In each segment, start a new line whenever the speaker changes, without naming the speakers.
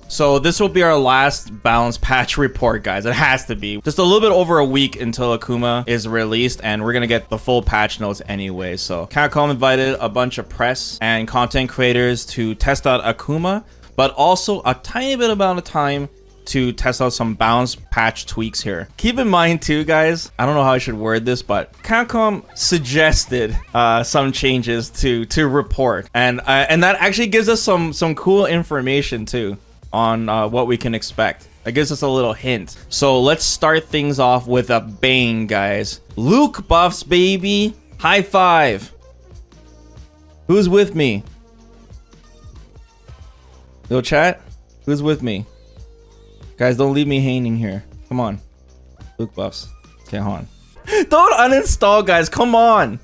So this will be our last balance patch report, guys. It has to be. Just a little bit over a week until Akuma is released, and we're gonna get the full patch notes anyway. So Capcom invited a bunch of press and content creators to test out Akuma, but also a tiny bit amount of time to test out some balance patch tweaks here. Keep in mind too, guys, I don't know how I should word this, but Capcom suggested some changes to report, and that actually gives us some cool information too on what we can expect. It gives us a little hint. So let's start things off with a bang, guys. Luke Buffs, baby. High five. Who's with me? Yo, chat. Who's with me? Guys, don't leave me hanging here. Come on. Luke Buffs. Okay, hold on. Don't uninstall, guys. Come on.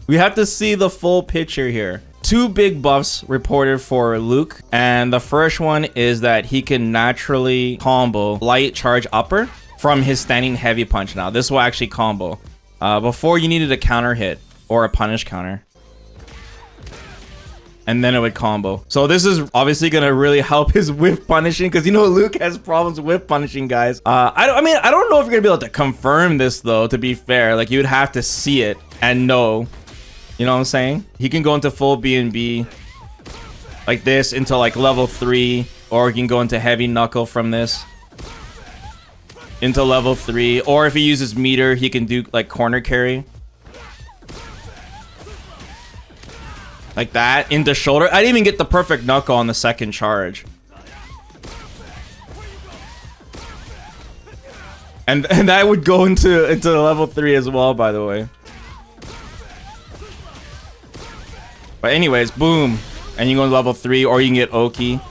We have to see the full picture here. 2 big buffs reported for Luke, and the first one is that he can naturally combo light charge upper from his standing heavy punch. Now this will actually combo. Before you needed a counter hit or a punish counter, and then it would combo. So this is obviously gonna really help his whiff punishing, because you know Luke has problems with punishing, guys. I don't know if you're gonna be able to confirm this though, to be fair. Like, you would have to see it and know. You know what I'm saying? He can go into full B&B like this into like level 3, or he can go into heavy knuckle from this into level 3, or if he uses meter, he can do like corner carry like that into shoulder. I didn't even get the perfect knuckle on the second charge, and that would go into level 3 as well, by the way. But anyways, boom, and you go to level 3, or you can get Oki.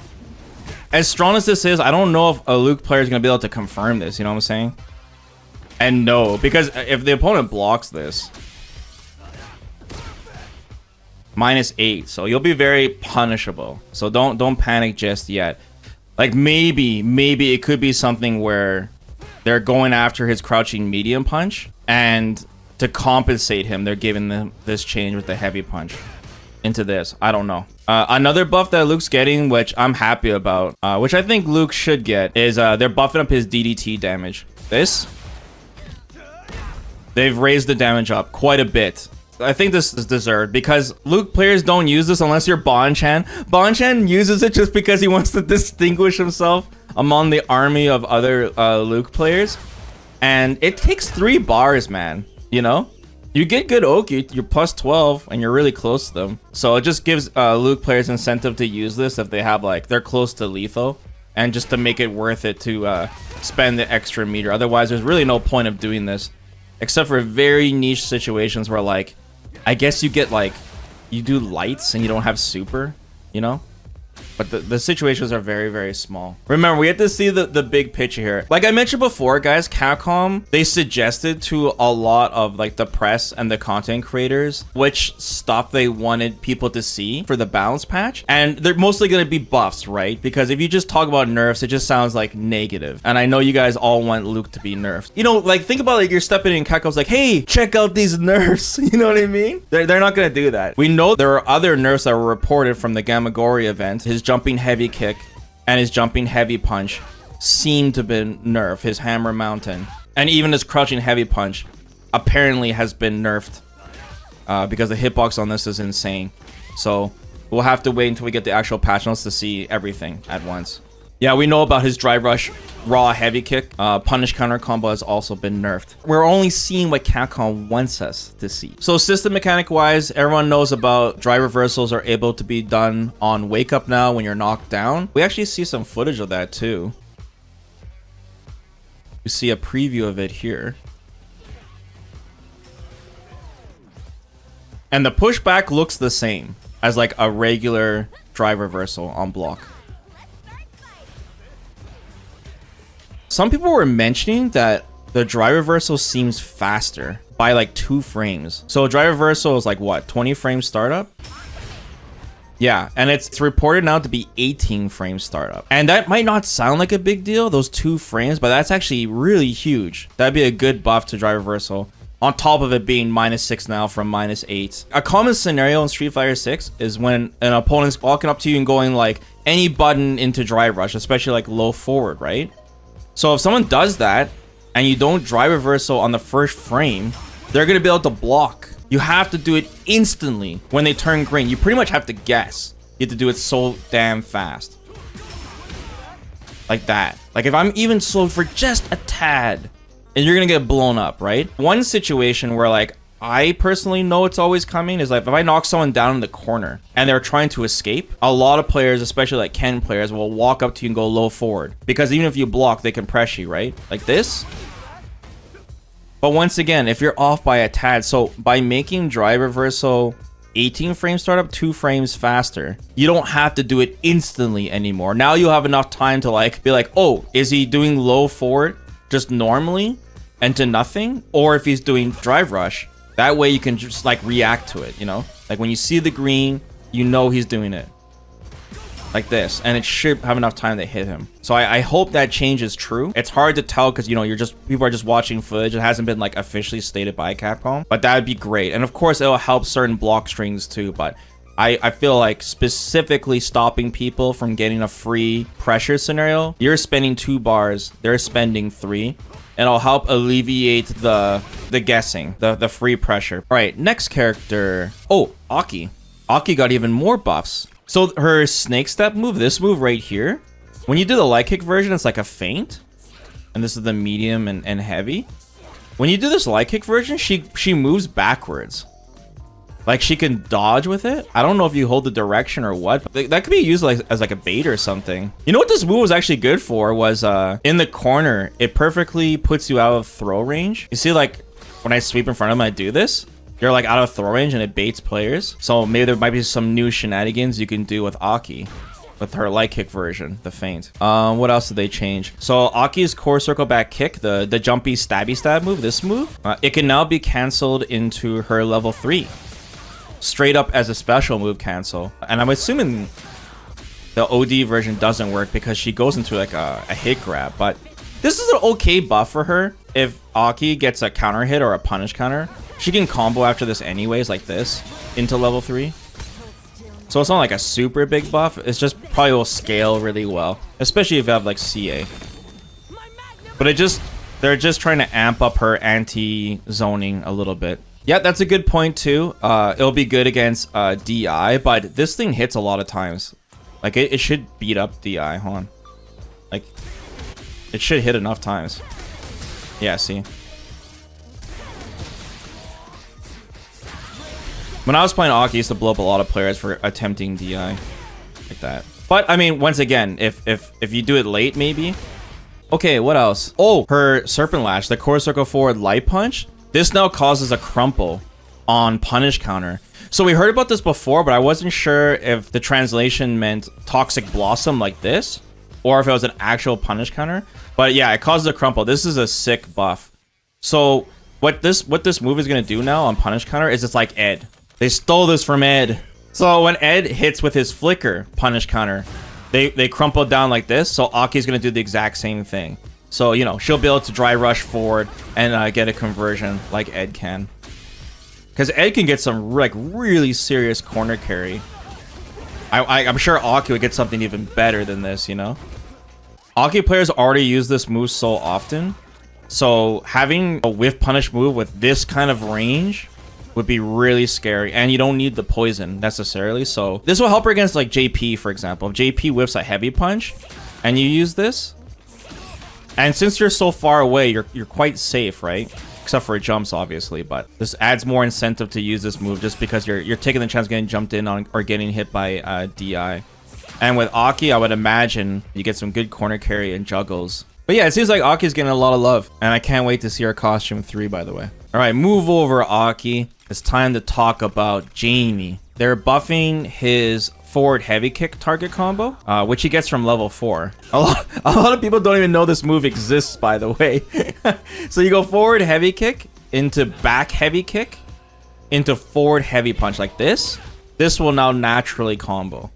As strong as this is, I don't know if a Luke player is gonna be able to confirm this. You know what I'm saying? And no, because if the opponent blocks this, -8, so you'll be very punishable. So don't panic just yet. Like maybe it could be something where they're going after his crouching medium punch, and to compensate him, they're giving them this change with the heavy punch into this. I don't know. Another buff that Luke's getting, which I'm happy about, which I think Luke should get, is they're buffing up his DDT damage. This, they've raised the damage up quite a bit. I think this is deserved, because Luke players don't use this unless you're Bonchan. Bonchan uses it just because he wants to distinguish himself among the army of other Luke players, and it takes 3 bars, man. You know, you get good Oki, you're plus 12, and you're really close to them. So it just gives Luke players incentive to use this if they have like, they're close to lethal, and just to make it worth it to spend the extra meter. Otherwise, there's really no point of doing this, except for very niche situations where, like, I guess you get like, you do lights and you don't have super, you know? But the situations are very, very small. Remember, we have to see the big picture here. Like I mentioned before, guys, Capcom, they suggested to a lot of like the press and the content creators which stuff they wanted people to see for the balance patch. And they're mostly going to be buffs, right? Because if you just talk about nerfs, it just sounds like negative. And I know you guys all want Luke to be nerfed. You know, like think about like you're stepping in, Capcom's like, hey, check out these nerfs. You know what I mean? They're not going to do that. We know there are other nerfs that were reported from the Gamagori event. His jumping heavy kick and his jumping heavy punch seem to have been nerfed. His hammer mountain and even his crouching heavy punch apparently has been nerfed because the hitbox on this is insane. So we'll have to wait until we get the actual patch notes to see everything at once. Yeah, we know about his drive rush raw heavy kick. Punish counter combo has also been nerfed. We're only seeing what Capcom wants us to see. So system mechanic wise, everyone knows about drive reversals are able to be done on wake up now when you're knocked down. We actually see some footage of that too. We see a preview of it here. And the pushback looks the same as like a regular drive reversal on block. Some people were mentioning that the drive reversal seems faster by like 2 frames. So a drive reversal is like what, 20 frames startup? Yeah, and it's reported now to be 18 frames startup. And that might not sound like a big deal, those 2 frames, but that's actually really huge. That'd be a good buff to drive reversal, on top of it being -6 now from -8. A common scenario in Street Fighter 6 is when an opponent's walking up to you and going like, any button into drive rush, especially like low forward, right? So if someone does that and you don't drive reversal on the first frame, they're gonna be able to block. You have to do it instantly when they turn green. You pretty much have to guess. You have to do it so damn fast. Like that. Like if I'm even slowed for just a tad, and you're gonna get blown up, right? One situation where like I personally know it's always coming is like if I knock someone down in the corner and they're trying to escape, a lot of players, especially like Ken players, will walk up to you and go low forward. Because even if you block, they can press you, right? Like this. But once again, if you're off by a tad, so by making drive reversal 18 frame startup 2 frames faster, you don't have to do it instantly anymore. Now you'll have enough time to like be like, oh, is he doing low forward just normally and to nothing? Or if he's doing drive rush, that way you can just like react to it, you know? Like when you see the green, you know he's doing it. Like this, and it should have enough time to hit him. So I hope that change is true. It's hard to tell because, you know, people are just watching footage. It hasn't been like officially stated by Capcom, but that would be great. And of course, it'll help certain block strings too, but I feel like specifically stopping people from getting a free pressure scenario, you're spending 2 bars, they're spending 3. And it'll help alleviate the guessing, the free pressure. All right, next character. Oh, Aki. Aki got even more buffs. So her snake step move, this move right here, when you do the light kick version, it's like a feint. And this is the medium and heavy. When you do this light kick version, she moves backwards. Like she can dodge with it. I don't know if you hold the direction or what, but that could be used like as like a bait or something. You know what this move was actually good for was in the corner, it perfectly puts you out of throw range. You see, like when I sweep in front of them, I do this. You're like out of throw range and it baits players. So maybe there might be some new shenanigans you can do with Aki. With her light kick version, the feint. What else did they change? So Aki's core circle back kick, the jumpy stabby stab move, this move, it can now be canceled into her level 3. Straight up as a special move cancel. And I'm assuming the OD version doesn't work because she goes into like a hit grab. But this is an okay buff for her. If Aki gets a counter hit or a punish counter, she can combo after this anyways, like this, into level 3. So it's not like a super big buff. It's just probably will scale really well, especially if you have like CA. But they're just trying to amp up her anti-zoning a little bit. Yeah, that's a good point too. It'll be good against DI, but this thing hits a lot of times. Like it should beat up DI. Hold on. Like it should hit enough times. Yeah, see. When I was playing Aki, I used to blow up a lot of players for attempting DI like that. But I mean, once again, if you do it late, maybe. Okay, what else? Oh, her Serpent Lash, the core circle forward light punch. This now causes a crumple on punish counter. So we heard about this before, but I wasn't sure if the translation meant Toxic Blossom like this, or if it was an actual punish counter. But yeah, it causes a crumple. This is a sick buff. So what this move is gonna do now on punish counter is it's like Ed. They stole this from Ed. So when Ed hits with his flicker punish counter, they crumple down like this. So Aki's gonna do the exact same thing. So, you know, she'll be able to dry rush forward and get a conversion like Ed can. Because Ed can get some like really serious corner carry. I'm sure Aki would get something even better than this, you know? Aki players already use this move so often. So having a whiff punish move with this kind of range would be really scary. And you don't need the poison necessarily. So this will help her against like JP, for example. If JP whiffs a heavy punch and you use this, and since you're so far away, you're quite safe, right? Except for jumps, obviously. But this adds more incentive to use this move just because you're taking the chance of getting jumped in on or getting hit by DI. And with Aki, I would imagine you get some good corner carry and juggles. But yeah, it seems like Aki's getting a lot of love. And I can't wait to see her costume 3, by the way. All right, move over, Aki. It's time to talk about Jamie. They're buffing his forward heavy kick target combo, which he gets from level 4. A lot of people don't even know this move exists, by the way. So you go forward heavy kick into back heavy kick into forward heavy punch like this. This will now naturally combo.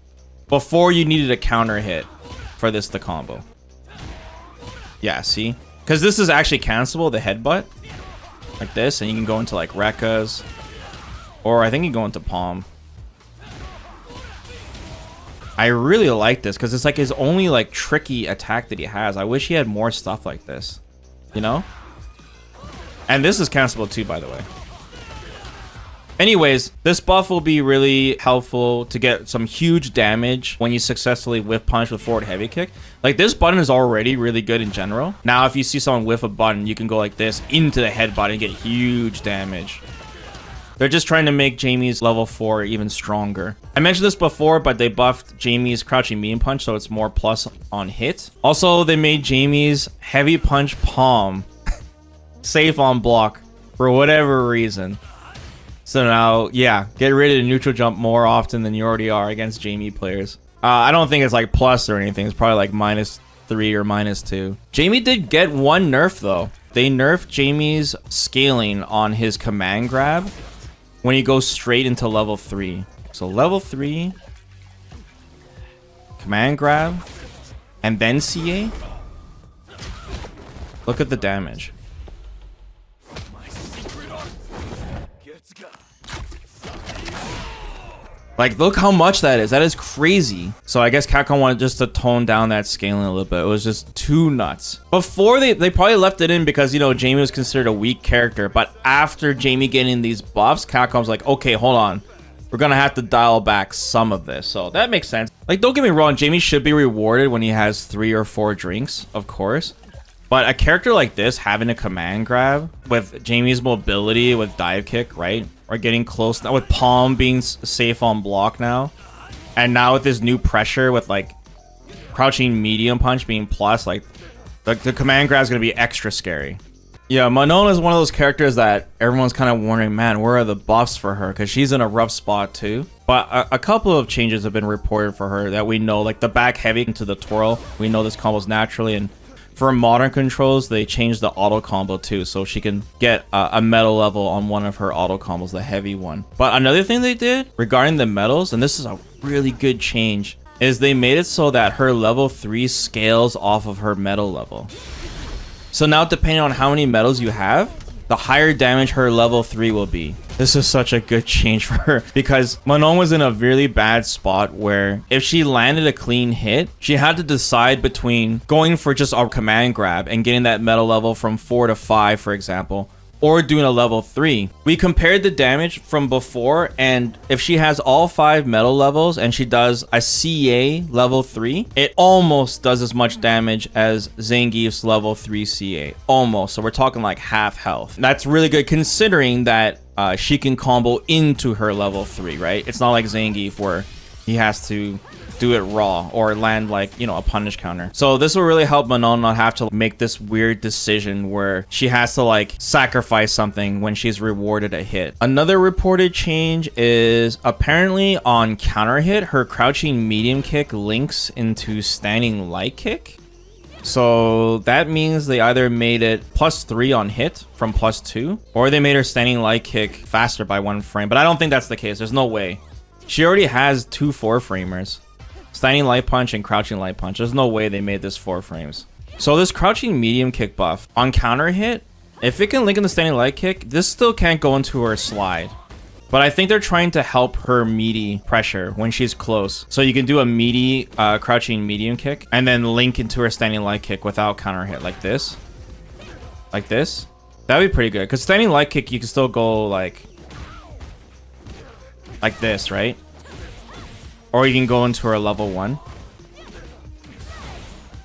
Before you needed a counter hit for this to combo. Yeah, see? Because this is actually cancelable, the headbutt. Like this, and you can go into like Rekka's. Or I think you go into Palm. I really like this because it's like his only like tricky attack that he has. I wish he had more stuff like this, you know? And this is cancelable too, by the way. Anyways, this buff will be really helpful to get some huge damage when you successfully whiff punch with forward heavy kick. Like, this button is already really good in general. Now, if you see someone whiff a button, you can go like this into the headbutt and get huge damage. They're just trying to make Jamie's level 4 even stronger. I mentioned this before, but they buffed Jamie's crouching medium punch, so it's more plus on hit. Also, they made Jamie's heavy punch palm safe on block for whatever reason. So now, yeah, get rid of the neutral jump more often than you already are against Jamie players. I don't think it's like plus or anything. It's probably like -3 or -2. Jamie did get one nerf though. They nerfed Jamie's scaling on his command grab when he goes straight into level 3. So level 3, command grab, and then CA. Look at the damage. Like, look how much that is. That is crazy. So I guess Capcom wanted just to tone down that scaling a little bit. It was just too nuts. Before, they probably left it in because, you know, Jamie was considered a weak character. But after Jamie getting these buffs, Capcom's like, okay, hold on. We're going to have to dial back some of this. So that makes sense. Like, don't get me wrong. Jamie should be rewarded when he has 3 or 4 drinks, of course. But a character like this, having a command grab with Jamie's mobility, with dive kick, right? Or getting close now with palm being safe on block now. And now with this new pressure with like crouching medium punch being plus, like the command grab is going to be extra scary. Yeah, Manon is one of those characters that everyone's kind of wondering, man, where are the buffs for her? Because she's in a rough spot too. But a couple of changes have been reported for her that we know, like the back heavy into the twirl. We know this combos naturally, and for modern controls, they changed the auto combo too, so she can get a medal level on one of her auto combos, the heavy one. But another thing they did regarding the medals, and this is a really good change, is they made it so that her level 3 scales off of her medal level. So now, depending on how many medals you have, the higher damage her level 3 will be. This is such a good change for her because Manon was in a really bad spot where if she landed a clean hit, she had to decide between going for just a command grab and getting that medal level from 4 to 5, for example, or doing a level 3. We compared the damage from before, and if she has all 5 medal levels and she does a CA level 3, it almost does as much damage as Zangief's level 3 CA. Almost. So we're talking like half health. That's really good considering that she can combo into her level 3, right? It's not like Zangief where he has to do it raw or land like, you know, a punish counter. So this will really help Manon not have to make this weird decision where she has to like sacrifice something when she's rewarded a hit. Another reported change is apparently on counter hit, her crouching medium kick links into standing light kick. So that means they either made it +3 on hit from +2, or they made her standing light kick faster by 1 frame. But I don't think that's the case. There's no way. She already has 2 4-framers. Standing light punch and crouching light punch. There's no way they made this 4 frames. So this crouching medium kick buff on counter hit, if it can link in the standing light kick, this still can't go into her slide. But I think they're trying to help her meaty pressure when she's close. So you can do a meaty crouching medium kick and then link into her standing light kick without counter hit like this. Like this. That'd be pretty good. Because standing light kick, you can still go like this, right? Or you can go into her level 1. I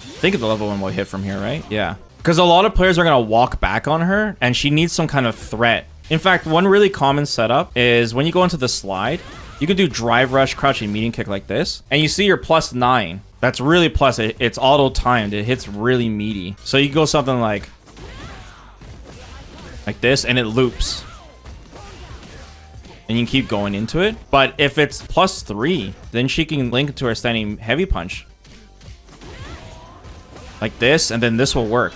think the level 1 will hit from here, right? Yeah. Because a lot of players are going to walk back on her, and she needs some kind of threat. In fact, one really common setup is when you go into the slide, you can do drive rush, crouching medium kick like this, and you see your +9. That's really plus. It's auto-timed. It hits really meaty. So you can go something like this, and it loops. And you can keep going into it. But if it's +3, then she can link to her standing heavy punch. Like this, and then this will work.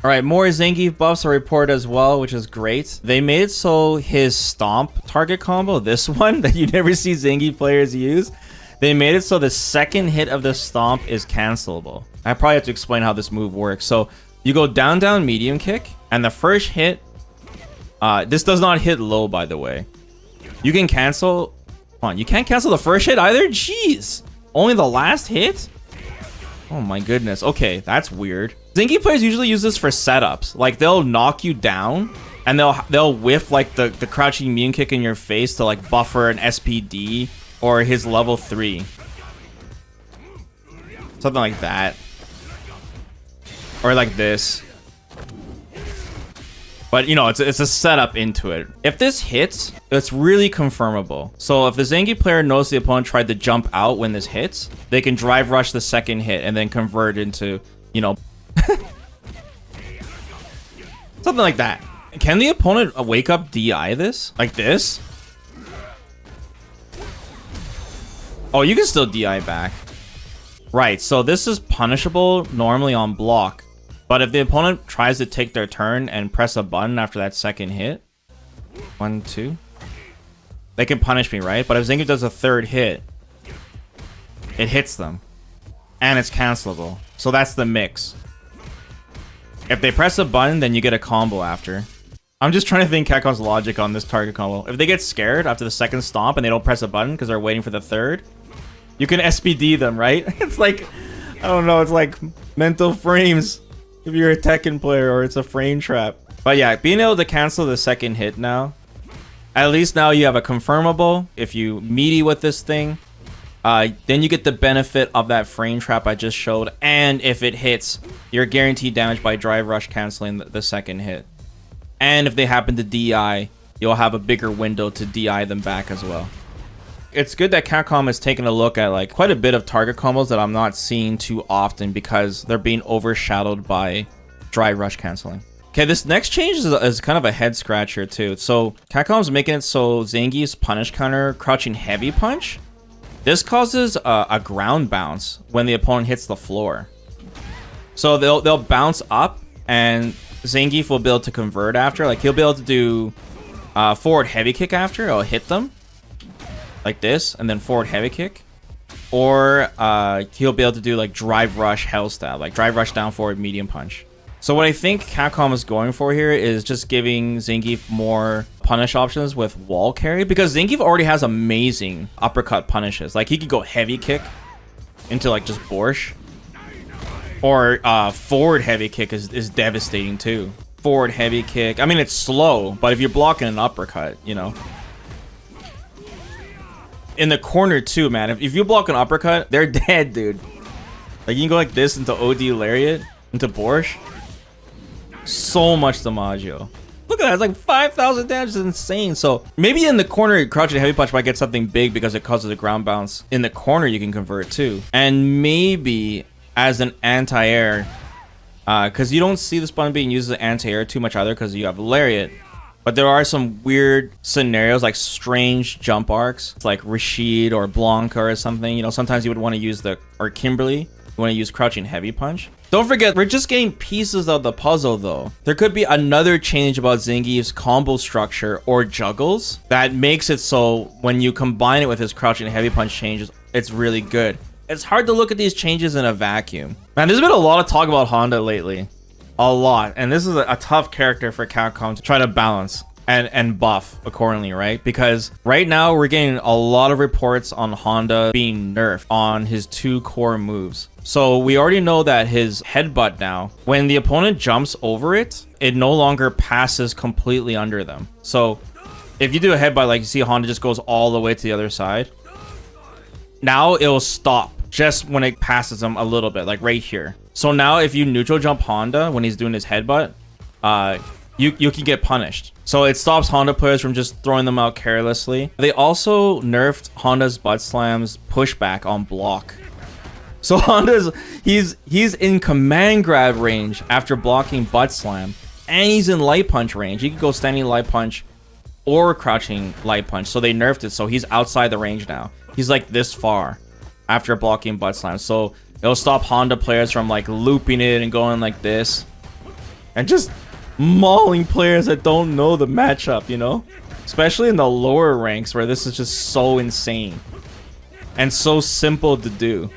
Alright, more Zangief buffs are reported as well, which is great. They made it so his stomp target combo, this one that you never see Zangief players use, they made it so the second hit of the stomp is cancelable. I probably have to explain how this move works. So you go down, down, medium kick, and the first hit, this does not hit low, by the way. You can cancel, come on, you can't cancel the first hit either? Jeez. Only the last hit? Oh my goodness. Okay, that's weird. Zangief players usually use this for setups. Like, they'll knock you down, and they'll whiff like the crouching medium kick in your face to like buffer an SPD or his level 3. Something like that. Or like this. But, you know, it's a setup into it. If this hits, it's really confirmable. So if the Zangief player knows the opponent tried to jump out when this hits, they can drive rush the second hit and then convert into, you know... something like that. Can the opponent wake up DI this? Like this? Oh, you can still DI back. Right, so this is punishable normally on block. But if the opponent tries to take their turn and press a button after that second hit, 1, 2, they can punish me, right? But if Zangief does a third hit, it hits them. And it's cancelable. So that's the mix. If they press a button, then you get a combo after. I'm just trying to think Capcom's logic on this target combo. If they get scared after the second stomp and they don't press a button because they're waiting for the third, you can SPD them, right? It's like, I don't know, it's like mental frames. If you're a Tekken player or it's a frame trap. But yeah, being able to cancel the second hit now. At least now you have a confirmable. If you meaty with this thing, then you get the benefit of that frame trap I just showed. And if it hits, you're guaranteed damage by drive rush canceling the second hit. And if they happen to DI, you'll have a bigger window to DI them back as well. It's good that Capcom has taken a look at like quite a bit of target combos that I'm not seeing too often because they're being overshadowed by drive rush canceling. Okay, this next change is kind of a head scratcher too. So Capcom's making it so Zangief's punish counter crouching heavy punch. This causes a ground bounce when the opponent hits the floor. So they'll bounce up and Zangief will be able to convert after. Like he'll be able to do forward heavy kick after. It'll hit them. Like this, and then forward heavy kick. Or he'll be able to do like drive rush hell style, like drive rush down forward medium punch. So what I think Capcom is going for here is just giving Zangief more punish options with wall carry, because Zangief already has amazing uppercut punishes. Like he could go heavy kick into like just borscht. Or forward heavy kick is devastating too. Forward heavy kick. I mean, it's slow, but if you're blocking an uppercut, you know. In the corner too, man. If you block an uppercut, they're dead, dude. Like you can go like this into OD lariat, into borscht. So much DiMaggio. Look at that, it's like 5,000 damage. Is insane. So maybe in the corner, crouching heavy punch might get something big because it causes a ground bounce. In the corner, you can convert too. And maybe as an anti-air, because you don't see this button being used as anti-air too much either because you have lariat. But there are some weird scenarios, like strange jump arcs. It's like Rashid or Blanca or something. You know, sometimes you would want to use or Kimberly. You want to use crouching heavy punch. Don't forget, we're just getting pieces of the puzzle though. There could be another change about Zangief's combo structure or juggles that makes it so when you combine it with his crouching heavy punch changes, it's really good. It's hard to look at these changes in a vacuum. Man, there's been a lot of talk about Honda lately. A lot, and this is a tough character for Capcom to try to balance and buff accordingly, right? Because right now we're getting a lot of reports on Honda being nerfed on his 2 core moves. So we already know that his headbutt now, when the opponent jumps over it, it no longer passes completely under them. So if you do a headbutt, like you see Honda just goes all the way to the other side. Now it'll stop just when it passes them a little bit, like right here. So now if you neutral jump Honda when he's doing his headbutt, you can get punished. So it stops Honda players from just throwing them out carelessly. They also nerfed Honda's butt slams pushback on block. So he's in command grab range after blocking butt slam, and he's in light punch range. He can go standing light punch or crouching light punch. So they nerfed it, so he's outside the range now. He's like this far after blocking butt slam. So it'll stop Honda players from like looping it and going like this and just mauling players that don't know the matchup, you know? Especially in the lower ranks where this is just so insane and so simple to do.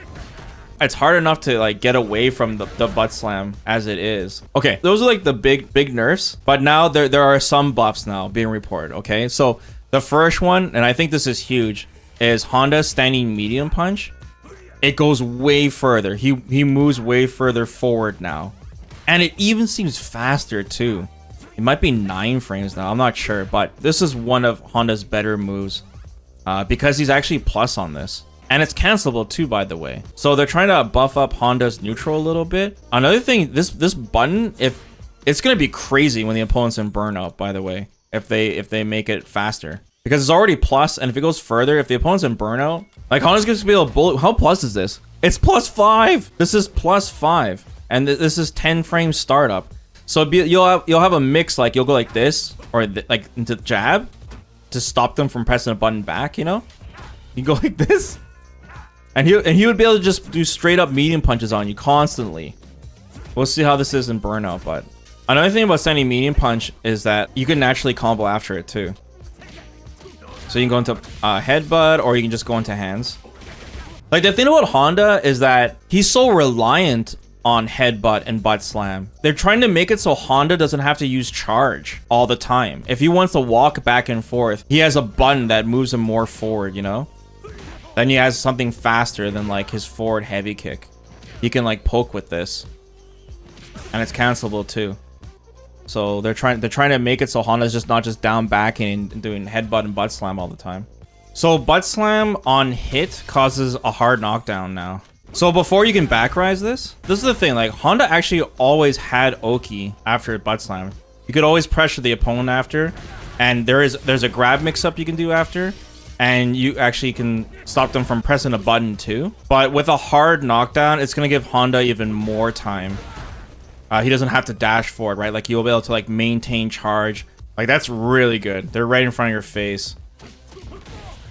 It's hard enough to like get away from the butt slam as it is. Okay, those are like the big nerfs, but now there are some buffs now being reported, okay? So the first one, and I think this is huge, is Honda's standing medium punch. it goes way further. He moves way further forward now. And it even seems faster too. It might be 9 frames now, I'm not sure, but this is one of Honda's better moves because he's actually plus on this. And it's cancelable too, by the way. So they're trying to buff up Honda's neutral a little bit. Another thing, this button, if it's gonna be crazy when the opponent's in burnout, by the way, if they make it faster. Because it's already plus, and if it goes further, if the opponent's in burnout, like Honda's gonna be able to bullet. How plus is this? It's +5. This is +5, and this is 10 frames startup. So you'll have a mix, like you'll go like this or like into jab to stop them from pressing a button back. You know, you go like this, and he would be able to just do straight up medium punches on you constantly. We'll see how this is in burnout, but another thing about sending medium punch is that you can naturally combo after it too. So you can go into headbutt, or you can just go into hands. Like the thing about Honda is that he's so reliant on headbutt and butt slam. They're trying to make it so Honda doesn't have to use charge all the time. If he wants to walk back and forth, he has a button that moves him more forward, you know? Then he has something faster than like his forward heavy kick. He can like poke with this. And it's cancelable too. So they're trying to make it so Honda's just not just down backing and doing headbutt and butt slam all the time. So butt slam on hit causes a hard knockdown now. So before you can back rise this is the thing, like Honda actually always had Oki after butt slam. You could always pressure the opponent after, and there's a grab mix up you can do after, and you actually can stop them from pressing a button too. But with a hard knockdown, it's gonna give Honda even more time. He doesn't have to dash forward, right? Like you'll be able to like maintain charge. Like that's really good. They're right in front of your face.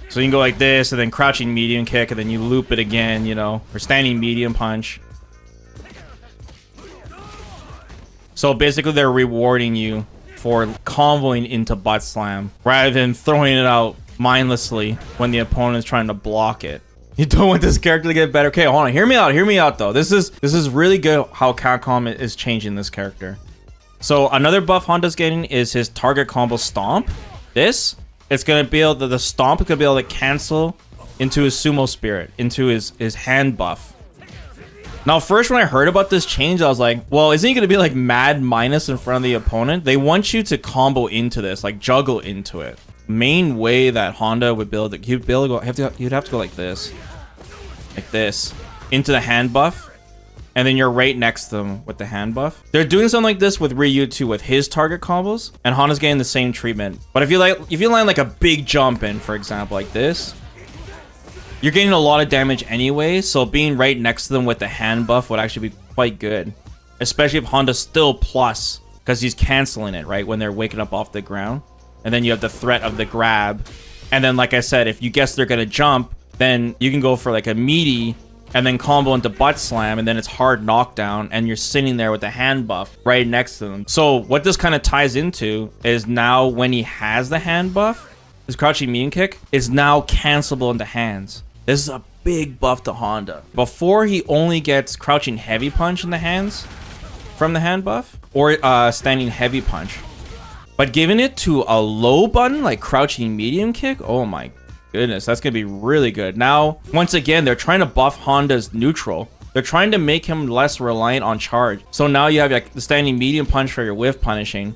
So you can go like this, and then crouching medium kick, and then you loop it again, you know, or standing medium punch. So basically they're rewarding you for comboing into butt slam rather than throwing it out mindlessly when the opponent is trying to block it. You don't want this character to get better. Okay, hold on, hear me out though. This is really good how Capcom is changing this character. So another buff Honda's getting is his target combo stomp. It's gonna be able to, the stomp is gonna be able to cancel into his sumo spirit, into his hand buff. Now, first when I heard about this change, I was like, well, isn't he gonna be like mad minus in front of the opponent? They want you to combo into this, like juggle into it. Main way that Honda would build it, you'd have to go like this, into the hand buff, and then you're right next to them with the hand buff. They're doing something like this with Ryu too, with his target combos, and Honda's getting the same treatment. But if you land like a big jump in, for example, like this, you're getting a lot of damage anyway, so being right next to them with the hand buff would actually be quite good. Especially if Honda's still plus, because he's canceling it, right, when they're waking up off the ground. And then you have the threat of the grab. And then, like I said, if you guess they're gonna jump, then you can go for like a meaty, and then combo into butt slam, and then it's hard knockdown, and you're sitting there with the hand buff right next to them. So what this kind of ties into is now when he has the hand buff, his crouching medium kick is now cancelable into hands. This is a big buff to Honda. Before, he only gets crouching heavy punch in the hands from the hand buff, or standing heavy punch. But giving it to a low button, like crouching medium kick, oh my goodness, that's gonna be really good. Now, once again, they're trying to buff Honda's neutral. They're trying to make him less reliant on charge. So now you have like the standing medium punch for your whiff punishing,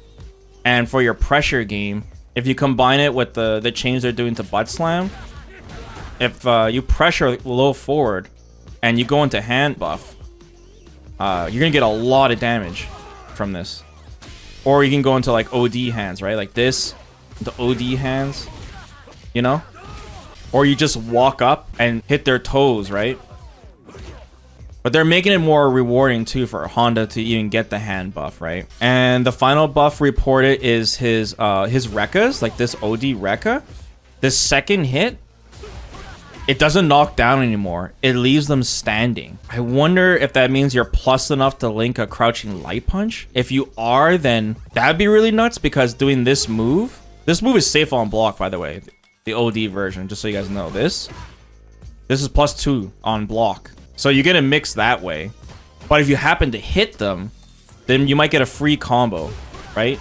and for your pressure game, if you combine it with the change they're doing to butt slam, if you pressure low forward and you go into hand buff, you're gonna get a lot of damage from this. Or you can go into like OD hands, right? Like this, into OD hands, you know? Or you just walk up and hit their toes, right? But they're making it more rewarding too for Honda to even get the hand buff, right? And the final buff reported is his Rekkas, like this OD Rekka. This second hit, it doesn't knock down anymore. It leaves them standing. I wonder if that means you're plus enough to link a crouching light punch. If you are, then that'd be really nuts, because doing this move is safe on block, by the way. The OD version, just so you guys know. This is +2 on block. So you get a mix that way. But if you happen to hit them, then you might get a free combo, right?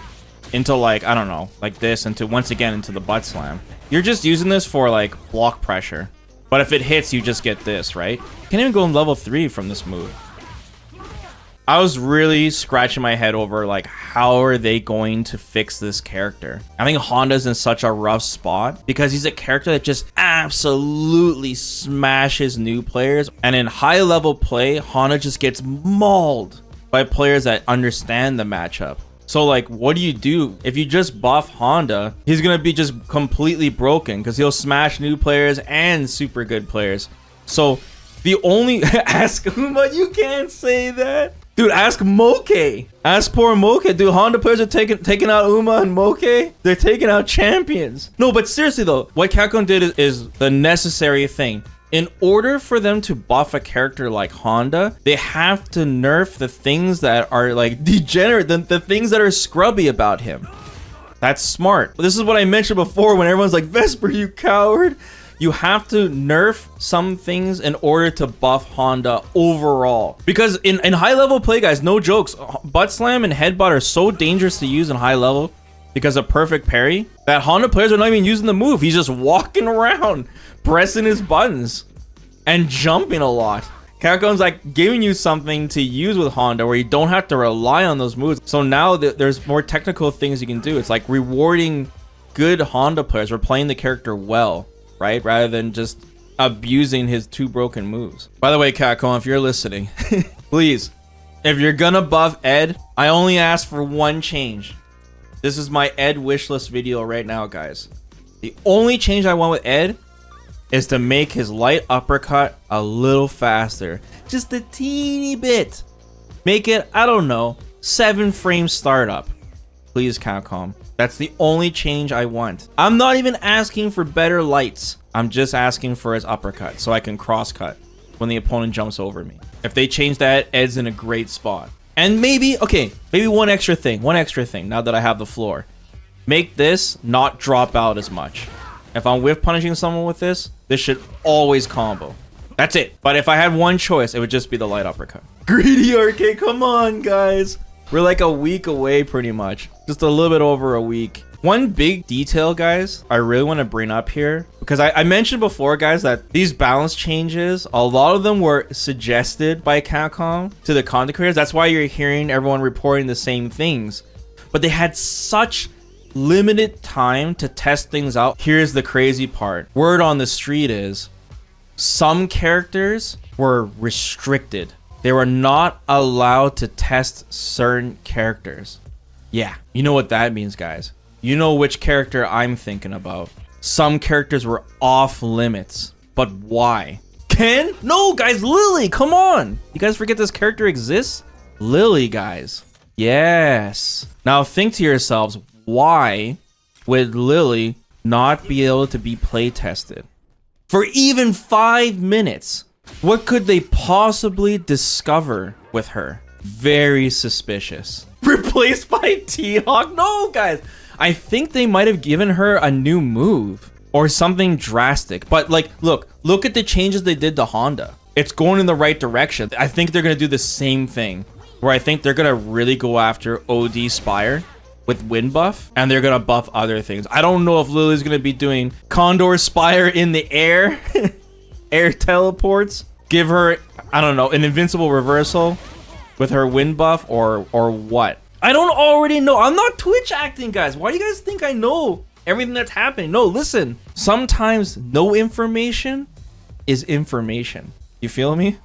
Into like, I don't know, like this, into once again into the butt slam. You're just using this for like block pressure. But if it hits, you just get this, right? Can't even go in level 3 from this move. I was really scratching my head over, like, how are they going to fix this character? I think Honda's in such a rough spot because he's a character that just absolutely smashes new players. And in high level play, Honda just gets mauled by players that understand the matchup. So, like, what do you do? If you just buff Honda, he's gonna be just completely broken because he'll smash new players and super good players. So, the only... Ask Uma, you can't say that. Dude, ask Moke. Ask poor Moke. Dude, Honda players are taking out Uma and Moke. They're taking out champions. No, but seriously though, what Capcom did is the necessary thing. In order for them to buff a character like Honda, they have to nerf the things that are like degenerate, the things that are scrubby about him. That's smart. This is what I mentioned before when everyone's like, Vesper, you coward. You have to nerf some things in order to buff Honda overall. Because in high level play, guys, no jokes, butt slam and headbutt are so dangerous to use in high level because of perfect parry that Honda players are not even using the move. He's just walking around, pressing his buttons and jumping a lot. Capcom's like giving you something to use with Honda where you don't have to rely on those moves. So now there's more technical things you can do. It's like rewarding good Honda players for playing the character well, right? Rather than just abusing his 2 broken moves. By the way, Capcom, if you're listening, please, if you're gonna buff Ed, I only ask for one change. This is my Ed wishlist video right now, guys. The only change I want with Ed is to make his light uppercut a little faster. Just a teeny bit. Make it, I don't know, 7 frame startup. Please, Capcom. That's the only change I want. I'm not even asking for better lights. I'm just asking for his uppercut so I can cross cut when the opponent jumps over me. If they change that, Ed's in a great spot. And maybe, okay, maybe one extra thing now that I have the floor. Make this not drop out as much. If I'm whiff punishing someone with this should always combo. That's it. But if I had one choice, it would just be the light uppercut. Greedy RK, come on, guys. We're like a week away pretty much. Just a little bit over a week. One big detail, guys, I really want to bring up here, because I mentioned before, guys, that these balance changes, a lot of them were suggested by Capcom to the content creators. That's why you're hearing everyone reporting the same things. But they had such limited time to test things out. Here's the crazy part. Word on the street is some characters were restricted. They were not allowed to test certain characters. Yeah, you know what that means, guys. You know which character I'm thinking about. Some characters were off limits. But why? Ken? No, guys, Lily, come on. You guys forget this character exists? Lily, guys. Yes. Now think to yourselves, why would Lily not be able to be play tested for even 5 minutes? What could they possibly discover with her? Very suspicious. Replaced by T-Hawk? No, guys. I think they might have given her a new move or something drastic. But like, look at the changes they did to Honda. It's going in the right direction. I think they're going to do the same thing, where I think they're going to really go after OD Spire with Wind Buff, and they're going to buff other things. I don't know if Lily's going to be doing Condor Spire in the air. Air teleports. Give her, I don't know, an invincible reversal with her Wind Buff or what. I don't already know. I'm not Twitch acting, guys. Why do you guys think I know everything that's happening? No, listen. Sometimes no information is information. You feel me?